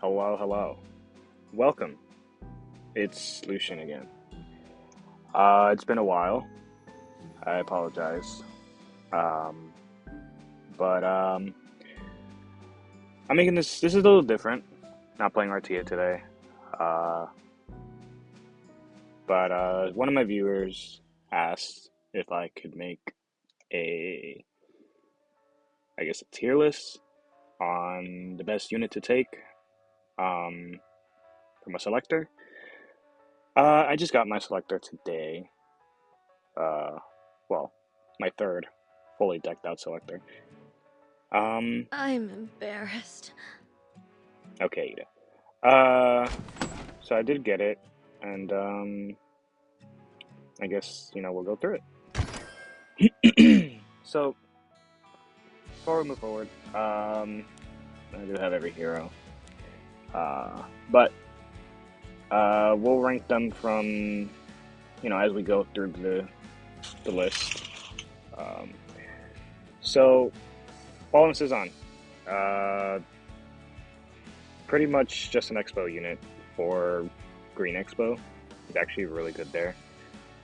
Hello, hello. Welcome. It's Lucian again. It's been a while. I apologize. Um, but I'm making this is a little different. Not playing Artia today. Uh, but one of my viewers asked if I could make a, I guess, a tier list on the best unit to take um, from a selector. I just got my selector today. Uh, well, my third fully decked out selector. Um, I'm embarrassed. okay, Ida. So I did get it, and I guess we'll go through it. So before we move forward, I do have every hero, but we'll rank them from as we go through the list. Um, so Fallen Cezanne, pretty much just an Expo unit for Green Expo. He's actually really good there.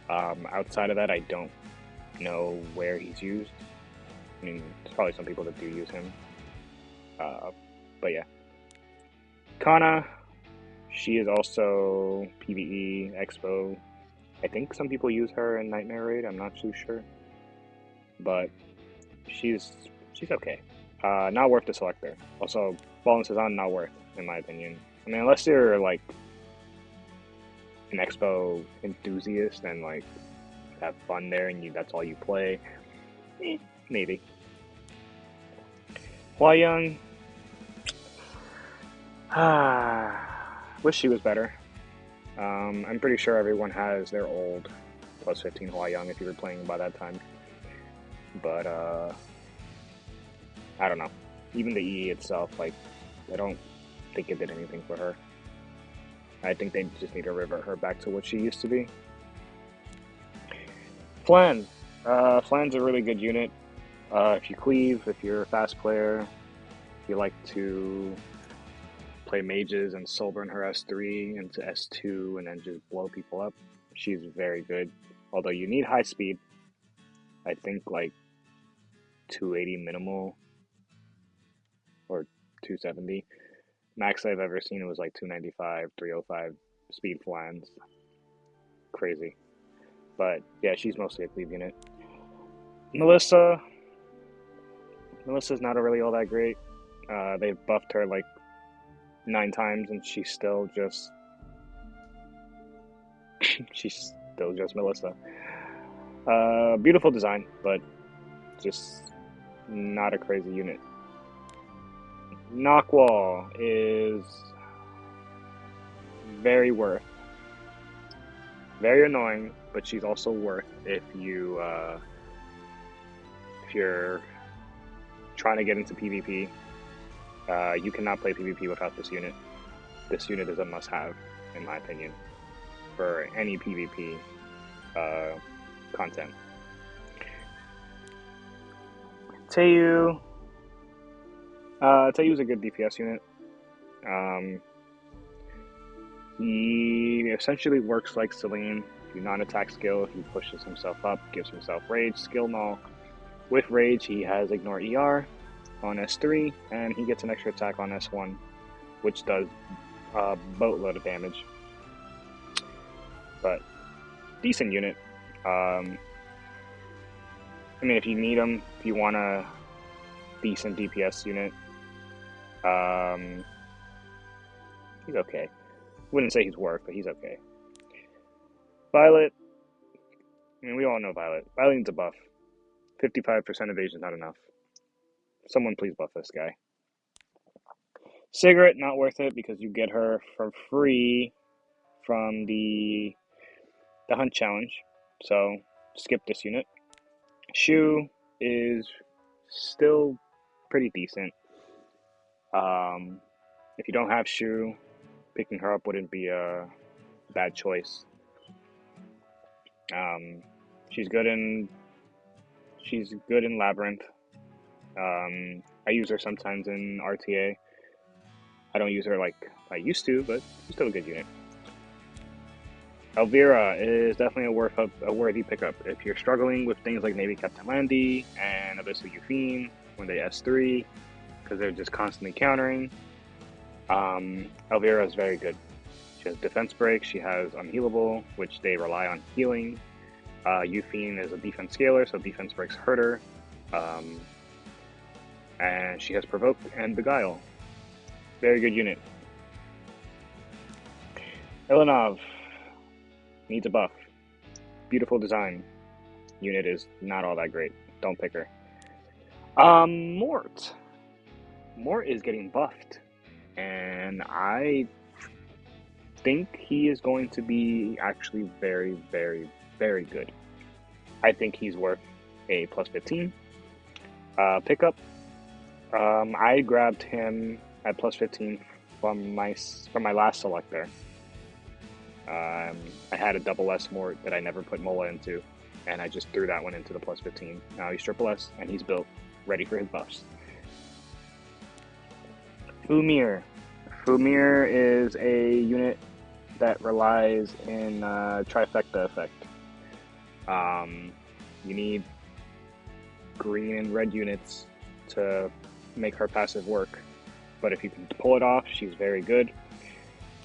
Outside of that, I don't know where he's used. I mean, there's probably some people that do use him. But yeah. Kana, she is also PvE, Expo. I think some people use her in Nightmare Raid, I'm not too sure. But she's okay. Not worth the selector. Also, Fallen Cezanne, not worth, in my opinion. I mean, unless you're like an Expo enthusiast and like have fun there and that's all you play, maybe. Hua Young, wish she was better. I'm pretty sure everyone has their old plus 15 Hua Young if you were playing by that time. But I don't know. Even the EE itself, like, I don't think it did anything for her. I think they just need to revert her back to what she used to be. Flan. Flan's a really good unit. If you cleave, if you're a fast player, if you like to play mages and soul burn her S3 into S2 and then just blow people up, she's very good. Although you need high speed. I think like 280 minimal or 270. Max I've ever seen it was like 295, 305 speed flans. Crazy. But yeah, she's mostly a cleave unit. Melissa's not really all that great. They've buffed her like 9 times and she's still just Melissa. Beautiful design, but just not a crazy unit. Knockwall is very worth. Very annoying, but she's also worth if you're trying to get into PvP. You cannot play PvP without this unit. This unit is a must-have, in my opinion, for any PvP content. Teiyu. Teiyu's a good DPS unit. He essentially works like Celine. If you non-attack skill, he pushes himself up, gives himself rage, skill null. With rage, he has ignore ER on S3, and he gets an extra attack on S1, which does a boatload of damage. But decent unit. I mean, if you need him, if you want a decent DPS unit, he's okay. Wouldn't say he's worth, but he's okay. Violet. I mean, we all know Violet. Violet needs a buff. 55% evasion is not enough. Someone please buff this guy. Cigarette, not worth it because you get her for free from the hunt challenge. So skip this unit. Shu is still pretty decent. If you don't have Shu, picking her up wouldn't be a bad choice. She's good in Labyrinth. I use her sometimes in RTA. I don't use her like I used to, but she's still a good unit. Elvira is definitely a worthy pickup. If you're struggling with things like maybe Captain Landy and Abyssal Euphine when they S3, because they're just constantly countering, Elvira is very good. She has defense break, she has unhealable, which they rely on healing. Euphine is a defense scaler, so defense breaks hurt her. And she has provoke and beguile. Very good unit. Ilanov needs a buff. Beautiful design. Unit is not all that great. Don't pick her. Mort. Mort is getting buffed, and I think he is going to be actually very, very, very good. I think he's worth a plus 15 pickup. I grabbed him at plus 15 from my last selector. I had a double S Mort that I never put Mola into, and I just threw that one into the plus 15. Now he's triple S, and he's built, ready for his buffs. Fumir. Fumir is a unit that relies in trifecta effect. You need green and red units to make her passive work, but if you can pull it off, she's very good.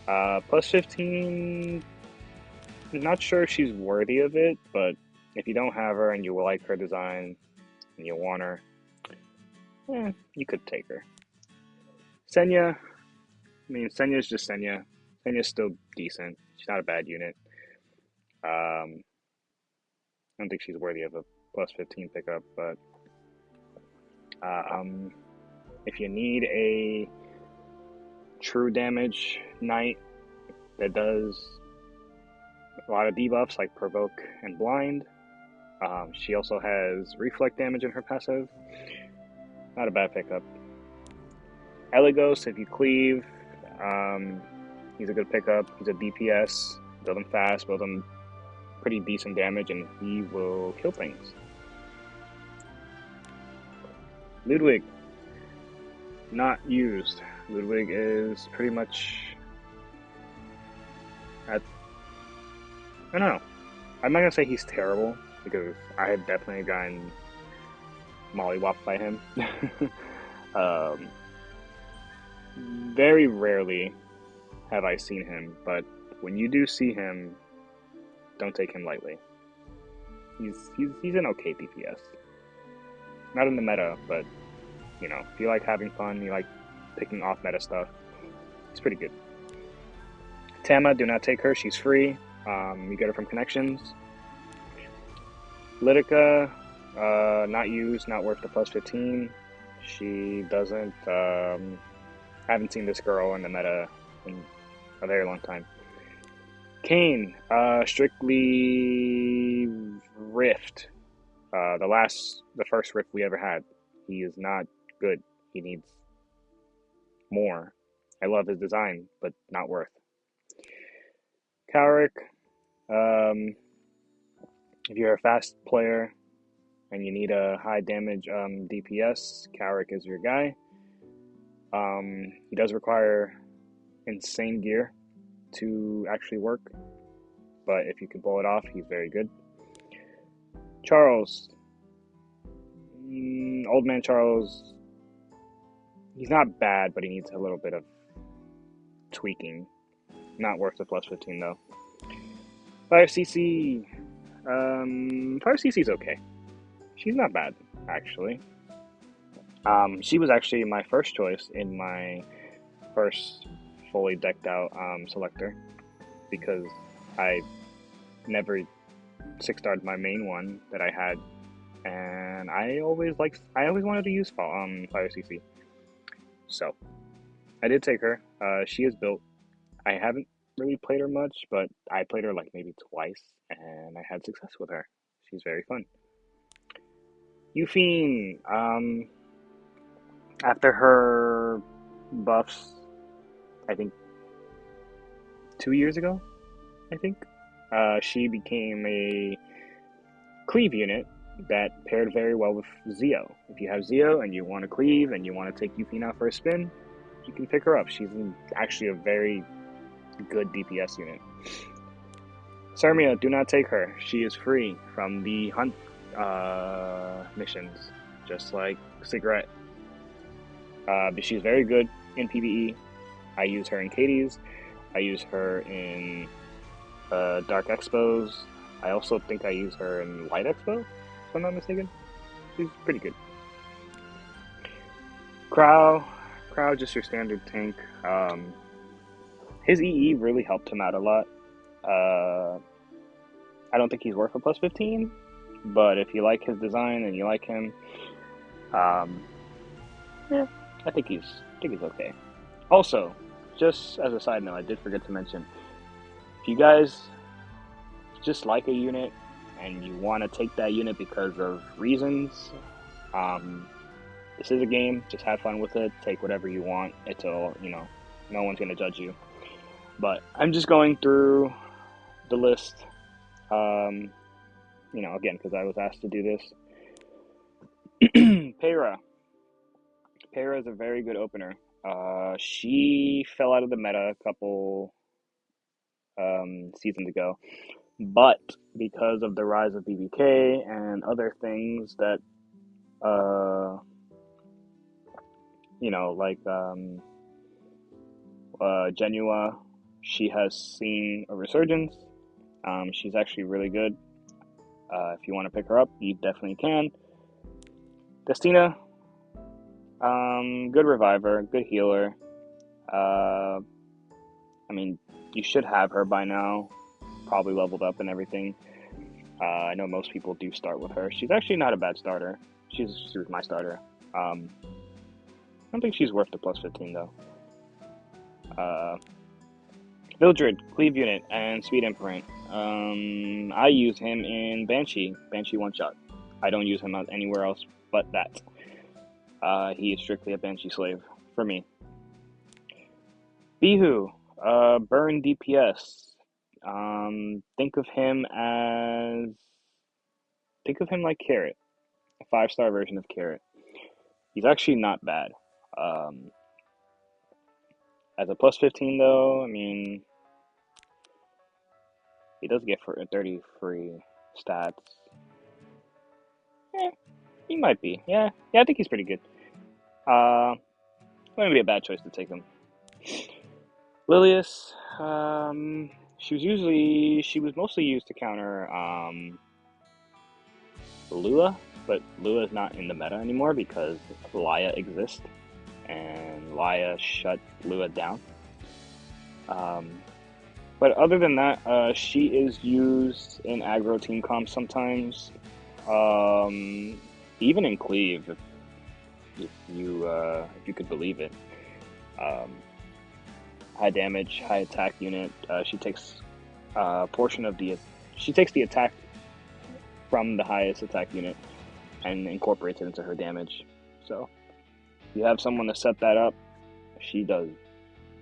Plus 15, I'm not sure if she's worthy of it, but if you don't have her and you like her design and you want her, you could take her. Senya, Senya's just Senya. Senya's still decent. She's not a bad unit. I don't think she's worthy of a plus 15 pickup, but if you need a true damage knight that does a lot of debuffs like provoke and blind, she also has reflect damage in her passive. Not a bad pickup. Eligos, if you cleave, he's a good pickup. He's a DPS. Build him fast, build him pretty decent damage, and he will kill things. Ludwig, not used. Ludwig is pretty much at, I don't know. I'm not gonna say he's terrible, because I have definitely gotten mollywopped by him. Very rarely have I seen him, but when you do see him, don't take him lightly. He's an okay DPS. Not in the meta, but you know, if you like having fun, you like picking off meta stuff, it's pretty good. Tama, do not take her, she's free. You get her from connections. Litica, not used, not worth the plus 15. She doesn't, I haven't seen this girl in the meta in a very long time. Kane, strictly Rift. The first Rift we ever had. He is not good. He needs more. I love his design, but not worth. Cowrick, if you're a fast player and you need a high damage DPS, Cowrick is your guy. He does require insane gear to actually work, but if you can pull it off, he's very good. Charles, old man Charles, he's not bad, but he needs a little bit of tweaking. Not worth the plus 15 though. Fire CC, Fire CC's okay. She's not bad, actually. She was actually my first choice in my first fully decked out selector, because I never 6-starred my main one that I had, and I always wanted to use Fire CC. So I did take her. She is built. I haven't really played her much, but I played her like maybe twice, and I had success with her. She's very fun. Euphine, after her buffs, I think 2 years ago, she became a cleave unit that paired very well with Zeo. If you have Zeo and you want to cleave and you want to take Euphine out for a spin, you can pick her up. She's actually a very good DPS unit. Sarmia, do not take her. She is free from the hunt missions, just like Cigarette. But she's very good in PvE. I use her in Katie's. I use her in Dark Expos. I also think I use her in Light Expo, if I'm not mistaken. She's pretty good. Crow, just your standard tank. His EE really helped him out a lot. I don't think he's worth a plus 15, but if you like his design and you like him, yeah, I think he's okay. Also, just as a side note, I did forget to mention, if you guys just like a unit and you want to take that unit because of reasons, this is a game. Just have fun with it. Take whatever you want. It's all, no one's gonna judge you. But I'm just going through the list. Again, because I was asked to do this. Peyra is a very good opener. She fell out of the meta a couple seasons ago, but because of the rise of BBK and other things that, like Genua, she has seen a resurgence. She's actually really good. If you want to pick her up, you definitely can. Destina, good reviver, good healer. You should have her by now, probably leveled up and everything. I know most people do start with her. She's actually not a bad starter. She was my starter. I don't think she's worth the plus 15 though. Vildred, Cleave unit, and Speed Imprint. I use him in Banshee one shot. I don't use him anywhere else but that. He is strictly a Banshee slave for me. Bihu, burn DPS. Think of him like Carrot, a 5-star version of Carrot. He's actually not bad. As a plus 15 though, he does get for 30 free stats. He might be. Yeah, I think he's pretty good. Wouldn't be a bad choice to take him. Lilius, she was mostly used to counter Lua, but Lua is not in the meta anymore because Laya exists, and Laya shut Lua down. But other than that, she is used in aggro team comps sometimes. Even in Cleave, if you could believe it. High damage, high attack unit. She takes she takes the attack from the highest attack unit and incorporates it into her damage. So if you have someone to set that up, she does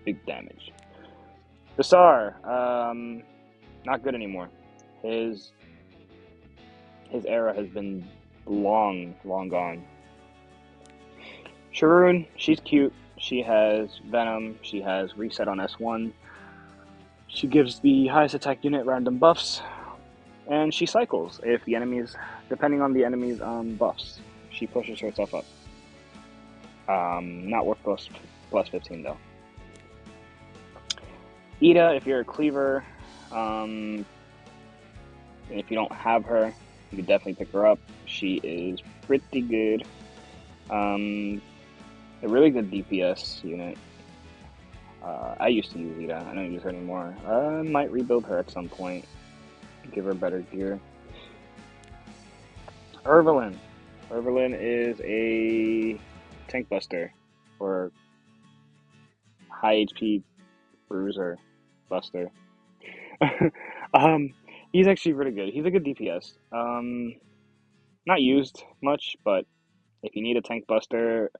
big damage. Basar, not good anymore. His era has been long gone. Sharoon, she's cute. She has Venom. She has Reset on S1. She gives the highest attack unit random buffs, and she cycles if the enemies, depending on the enemy's buffs. She pushes herself up. Not worth plus 15 though. Ida, if you're a cleaver, and if you don't have her, you could definitely pick her up. She is pretty good. A really good DPS unit. I used to use Ida. I don't use her anymore. I might rebuild her at some point. Give her better gear. Irvelin. Irvelin is a tank buster, or high HP bruiser buster. He's actually really good. He's a good DPS. Not used much, but if you need a tank buster,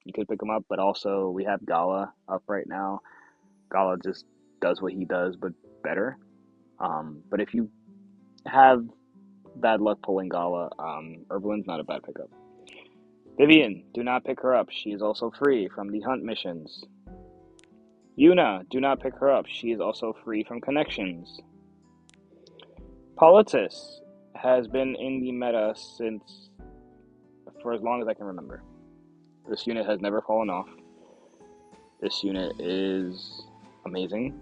you could pick him up. But also, we have Gala up right now. Gala just does what he does, but better. But if you have bad luck pulling Gala, Irvelin's not a bad pickup. Vivian, do not pick her up. She is also free from the hunt missions. Yuna, do not pick her up. She is also free from connections. Politis has been in the meta since for as long as I can remember. This unit has never fallen off. This unit is amazing.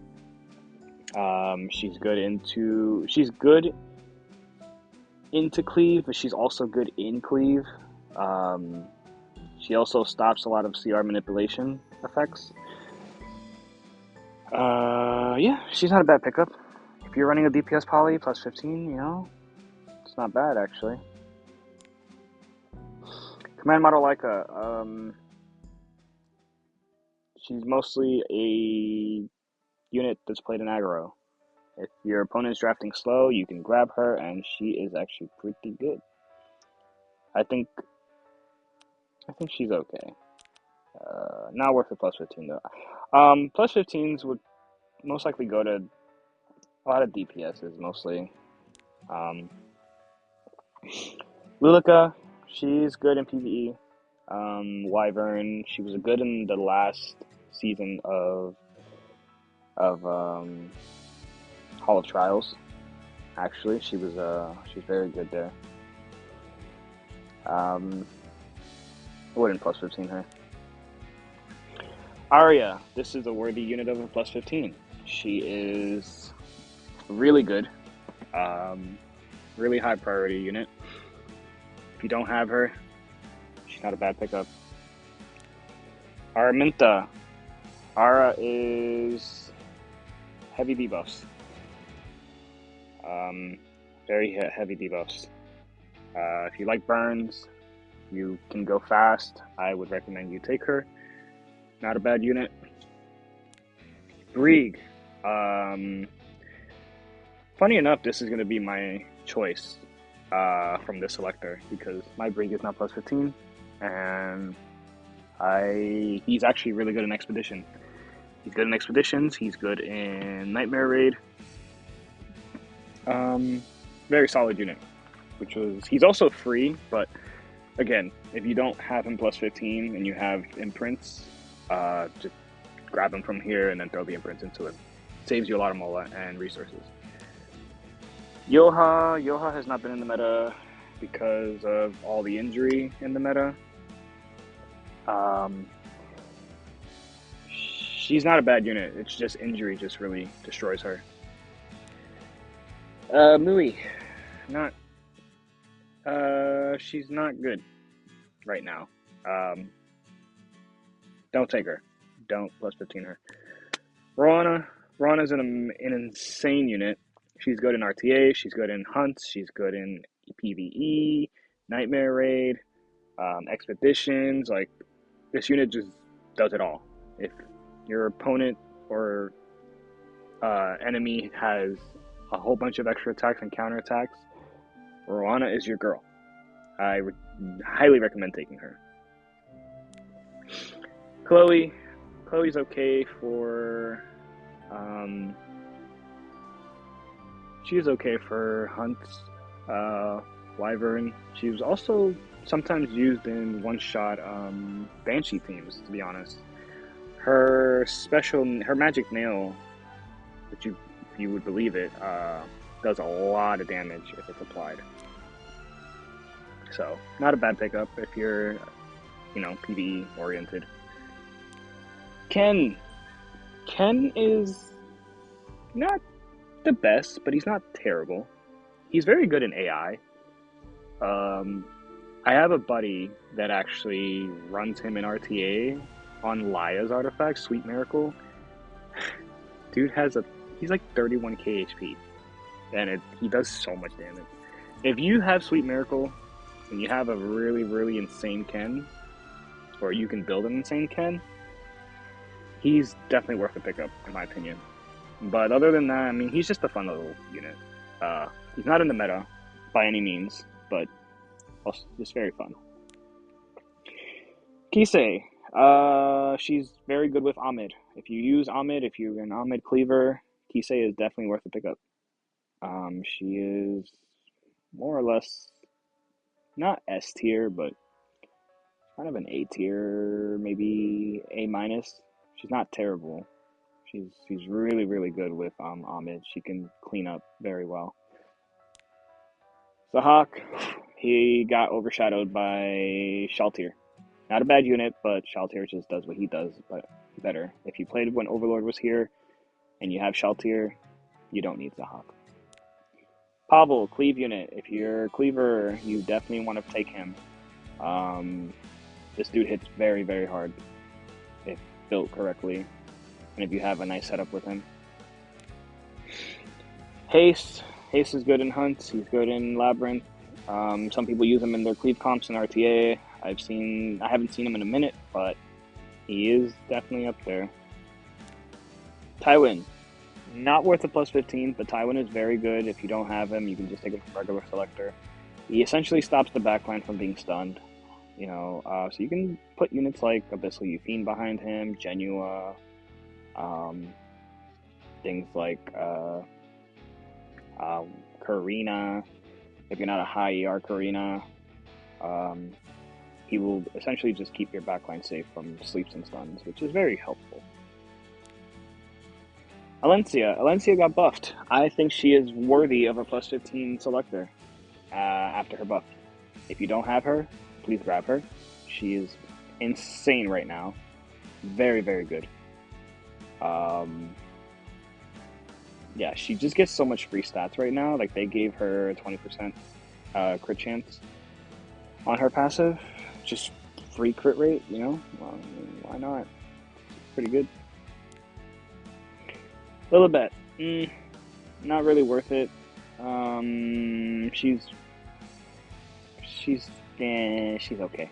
She's good into cleave, but she's also good in cleave. She also stops a lot of CR manipulation effects. Yeah, she's not a bad pickup. If you're running a DPS poly plus 15, you know, it's not bad actually. Command model Leica, she's mostly a unit that's played in aggro. If your opponent's drafting slow, you can grab her, and she is actually pretty good. I think she's okay. Not worth the plus 15 though. Plus 15s would most likely go to a lot of DPSs mostly. Lulika, she's good in PvE. Wyvern, she was good in the last season of Hall of Trials. Actually, she's very good there. I wouldn't plus 15 her. Arya, this is a worthy unit of a plus 15. She is really good. Really high priority unit. If you don't have her, she's not a bad pickup. Araminta. Ara is heavy debuffs. Very heavy debuffs. If you like burns, you can go fast. I would recommend you take her. Not a bad unit. Brieg. Funny enough, this is going to be my choice from this selector because my Brieg is not plus 15, and he's actually really good in Expedition. He's good in Expeditions. He's good in Nightmare Raid. Very solid unit. He's also free, but again, if you don't have him plus 15 and you have imprints, just grab him from here and then throw the imprints into it. Saves you a lot of mola and resources. Yoha has not been in the meta because of all the injury in the meta. She's not a bad unit. It's just injury just really destroys her. Mui, she's not good right now. Don't take her. Don't plus 15 her. Rana's an insane unit. She's good in RTA. She's good in hunts. She's good in PvE, Nightmare Raid, expeditions. Like, this unit just does it all. If your opponent or enemy has a whole bunch of extra attacks and counterattacks, Rana is your girl. I would highly recommend taking her. Chloe's okay for she's okay for hunts, wyvern. She was also sometimes used in one-shot banshee teams, to be honest. Her magic nail, which if you would believe it, does a lot of damage if it's applied. So, not a bad pickup if you're, PvE oriented. Ken is not the best, but he's not terrible. He's very good in AI. I have a buddy that actually runs him in RTA on Laya's artifact, Sweet Miracle. Dude he's like 31k HP, and he does so much damage. If you have Sweet Miracle and you have a really, really insane Ken, or you can build an insane Ken, he's definitely worth a pickup, in my opinion. But other than that, I mean, he's just a fun little unit. He's not in the meta by any means, but also just very fun. Kisei, she's very good with Ahmed. If you use Ahmed, if you're an Ahmed cleaver, Kisei is definitely worth a pickup. She is more or less not S tier, but kind of an A tier, maybe A minus. She's not terrible. She's really really good with Ahmed. She can clean up very well. Sahak, he got overshadowed by Shaltir. Not a bad unit, but Shaltir just does what he does, but better. If you played when Overlord was here and you have Shaltir, you don't need Sahak. Pavel, Cleave unit. If you're a Cleaver, you definitely want to take him. This dude hits very, very hard if built correctly, and if you have a nice setup with him. Haste. Haste is good in hunts. He's good in labyrinth. Some people use him in their cleave comps in RTA. I haven't seen him in a minute, but he is definitely up there. Tywin, not worth a plus 15, but Tywin is very good. If you don't have him, you can just take him from regular selector. He essentially stops the backline from being stunned. So you can put units like Abyssal Euphine behind him, Genua, things like Karina. If you're not a high ER Karina, he will essentially just keep your backline safe from sleeps and stuns, which is very helpful. Alencia got buffed. I think she is worthy of a plus 15 selector after her buff. If you don't have her, please grab her. She is insane right now. Very, very good. Yeah, she just gets so much free stats right now. Like, they gave her a 20% crit chance on her passive. Just free crit rate, Well, why not? Pretty good. Lilibet, not really worth it. She's okay.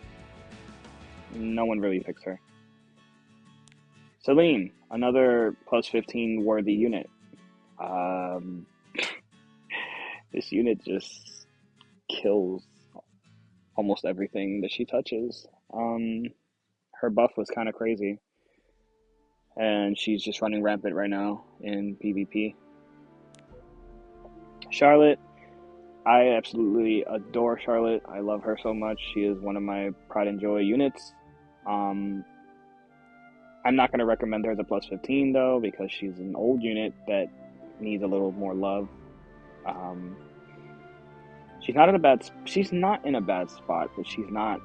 No one really picks her. Celine, another plus 15 worthy unit. This unit just kills almost everything that she touches. Her buff was kind of crazy, and she's just running rampant right now in PvP. Charlotte, I absolutely adore Charlotte. I love her so much. She is one of my pride and joy units. I'm not going to recommend her as a plus 15 though, because she's an old unit that needs a little more love. She's not in a bad spot, but she's not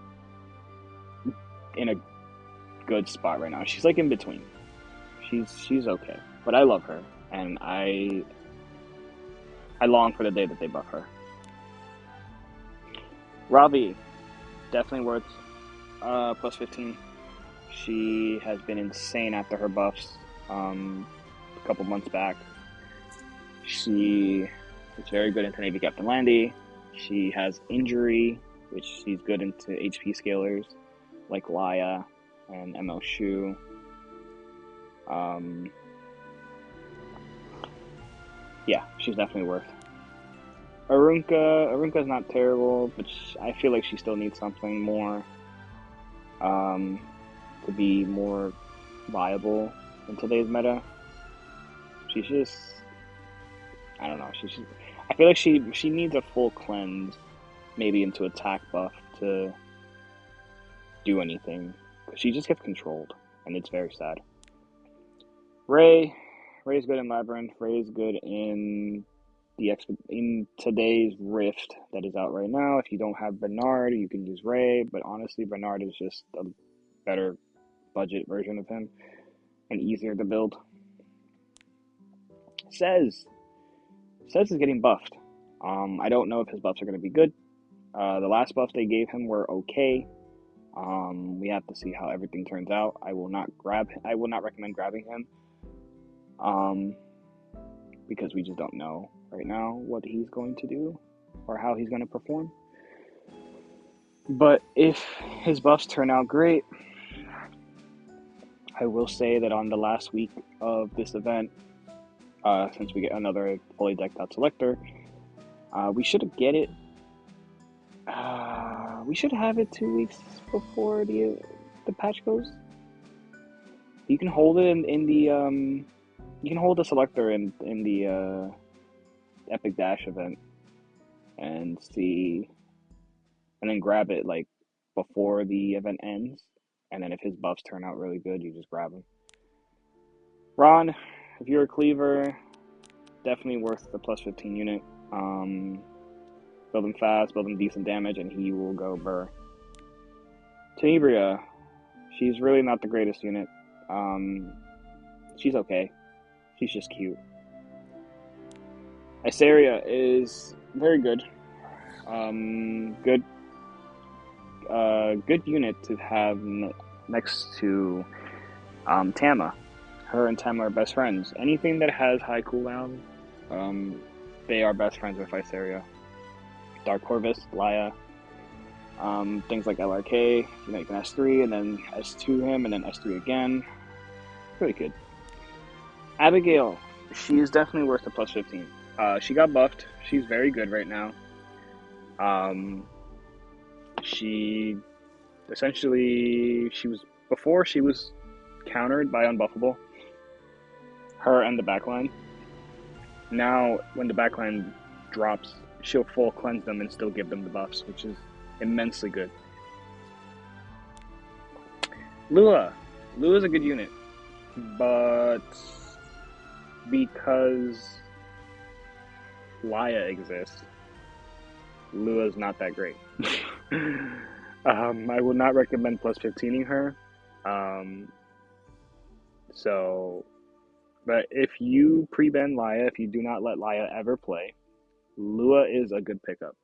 in a good spot right now. She's like in between. She's okay, but I love her, and I long for the day that they buff her. Ravi, definitely worth plus 15. She has been insane after her buffs a couple months back. She is very good into Navy Captain Landy. She has injury, which she's good into HP scalers like Laya and ML Shu. Yeah, she's definitely worth. Arunka's not terrible, but I feel like she still needs something more to be more viable in today's meta. She's just, I don't know. I feel like she needs a full cleanse, maybe into attack buff to do anything. She just gets controlled, and it's very sad. Ray's good in Labyrinth. Ray's good in today's Rift that is out right now. If you don't have Bernard, you can use Ray, but honestly, Bernard is just a better budget version of him and easier to build. Says is getting buffed. I don't know if his buffs are going to be good. The last buffs they gave him were okay. We have to see how everything turns out. I will not recommend grabbing him. Because we just don't know right now what he's going to do or how he's going to perform. But if his buffs turn out great, I will say that on the last week of this event, since we get another fully decked out selector, we should get it. We should have it 2 weeks before the patch goes. You can hold it in the you can hold the selector in the Epic Dash event and see, and then grab it like before the event ends, and then if his buffs turn out really good, you just grab him. Ron, if you're a cleaver, definitely worth the plus 15 unit. Build him fast, build him decent damage, and he will go burr. Tenebria, she's really not the greatest unit. She's okay. She's just cute. Isaria is very good. Good unit to have next to Tama. Her and Tama are best friends. Anything that has high cooldown, they are best friends with Isaria. Dark Corvus, Laya, things like LRK, you can S3 and then S2 him and then S3 again. Really good. Abigail, she is definitely worth the plus 15. She got buffed. She's very good right now. She was countered by Unbuffable. Her and the backline. Now, when the backline drops, she'll full cleanse them and still give them the buffs, which is immensely good. Lua's a good unit, but because Laya exists, Lua's not that great. I would not recommend plus 15ing her. But if you pre-ban Laya, if you do not let Laya ever play, Lua is a good pickup.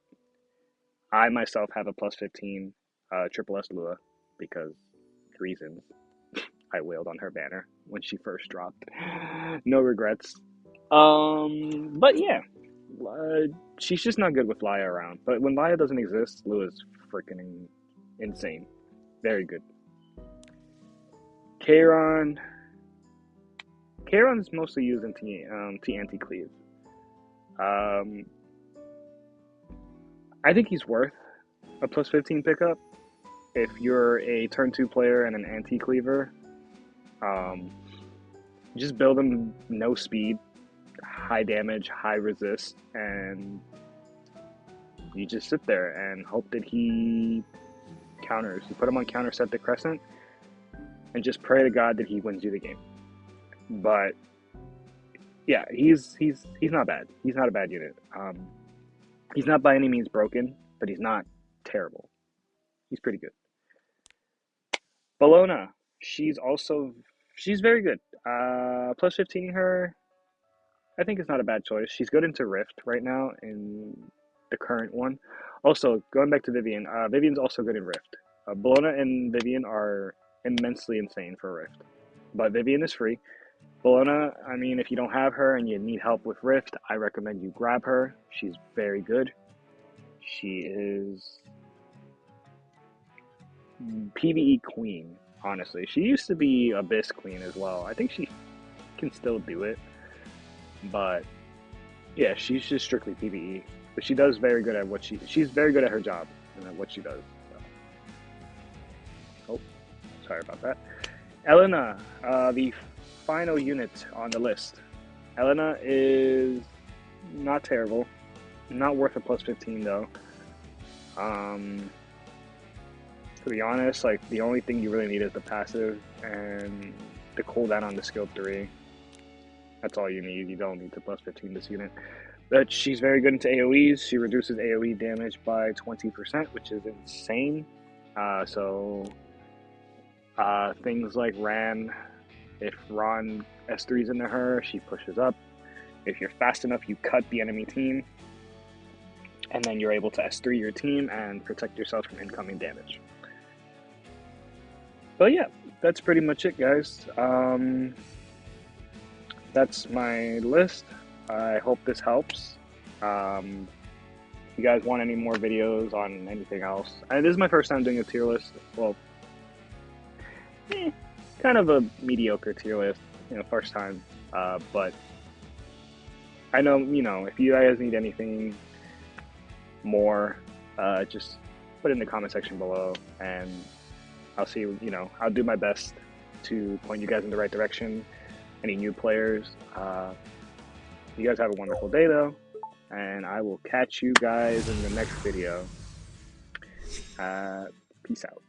I myself have a plus 15 Triple S Lua because reasons. I wailed on her banner when she first dropped. No regrets. But yeah, she's just not good with Laya around. But when Laya doesn't exist, Lua's freaking insane. Very good. Kayron is mostly used in T anti-cleave. I think he's worth a plus 15 pickup if you're a turn 2 player and an anti-cleaver. Just build him no speed, high damage, high resist, and you just sit there and hope that he counters. You put him on counter, set the crescent, and just pray to God that he wins you the game. But yeah, he's not bad. He's not a bad unit. He's not by any means broken, but he's not terrible. He's pretty good. Bologna, she's very good. Plus 15 her, I think it's not a bad choice. She's good into Rift right now in the current one. Also, going back to Vivian, Vivian's also good in Rift. Bologna and Vivian are immensely insane for Rift. But Vivian is free. Bologna, I mean, if you don't have her and you need help with Rift, I recommend you grab her. She's very good. She is PvE queen, honestly. She used to be Abyss queen as well. I think she can still do it. But yeah, she's just strictly PvE. But she does very good at she's very good at her job and at what she does. So. Oh, sorry about that. Elena, the final unit on the list. Elena is not terrible. Not worth a plus 15 though. To be honest, like the only thing you really need is the passive and the cooldown on the skill 3. That's all you need. You don't need to plus 15 this unit. But she's very good into AoEs. She reduces AoE damage by 20%, which is insane. Things like Ran, if Ron S3's into her, she pushes up. If you're fast enough, you cut the enemy team. And then you're able to S3 your team and protect yourself from incoming damage. But yeah, that's pretty much it, guys. That's my list. I hope this helps. If you guys want any more videos on anything else, this is my first time doing a tier list. Well, kind of a mediocre tier list, first time. But I know, if you guys need anything more, just put it in the comment section below, and I'll see. I'll do my best to point you guys in the right direction. Any new players. You guys have a wonderful day, though, and I will catch you guys in the next video. Peace out.